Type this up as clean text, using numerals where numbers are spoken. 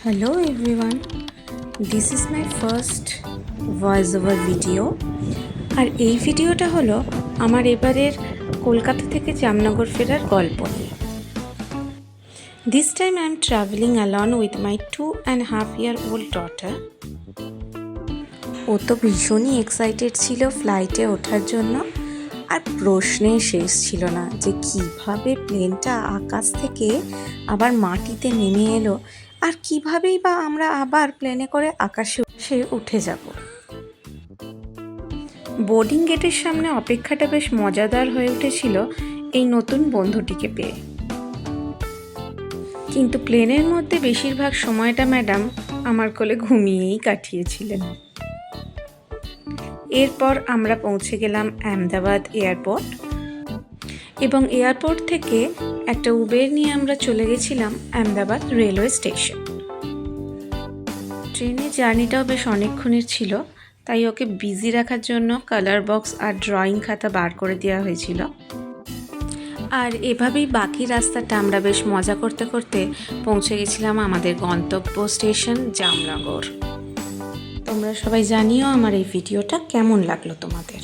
Hello everyone, this is my first voice over video আর এই ভিডিওটা হলো আমার এবারের কলকাতা থেকে জামনগর ফেরার গল্প নিয়ে। This time I am traveling alone with my 2.5-year-old daughter. ও তো ভীষণই এক্সাইটেড ছিল ফ্লাইটে ওঠার জন্য, আর প্রশ্নে শেষ ছিল না যে কিভাবে প্লেনটা আকাশ থেকে আবার মাটিতে নেমে এলো আর কিভাবেই বা আমরা আবার প্লেনে করে আকাশে উঠে যাব। বোর্ডিং গেটের সামনে অপেক্ষাটা বেশ মজাদার হয়ে উঠেছিল এই নতুন বন্ধুটিকে পেয়ে, কিন্তু প্লেনের মধ্যে বেশিরভাগ সময়টা ম্যাডাম আমার কোলে ঘুমিয়েই কাটিয়েছিলেন। এরপর আমরা পৌঁছে গেলাম আহমেদাবাদ এয়ারপোর্ট এবং এয়ারপোর্ট থেকে একটা উবের নিয়ে আমরা চলে গেছিলাম আহমেদাবাদ রেলওয়ে স্টেশন। ট্রেনের জার্নিটাও বেশ অনেকক্ষণের ছিল, তাই ওকে বিজি রাখার জন্য কালার বক্স আর ড্রয়িং খাতা বার করে দেওয়া হয়েছিল। আর এভাবেই বাকি রাস্তাটা আমরা বেশ মজা করতে করতে পৌঁছে গেছিলাম আমাদের গন্তব্য স্টেশন জামনগর। তোমরা সবাই জানিও আমার এই ভিডিওটা কেমন লাগলো তোমাদের।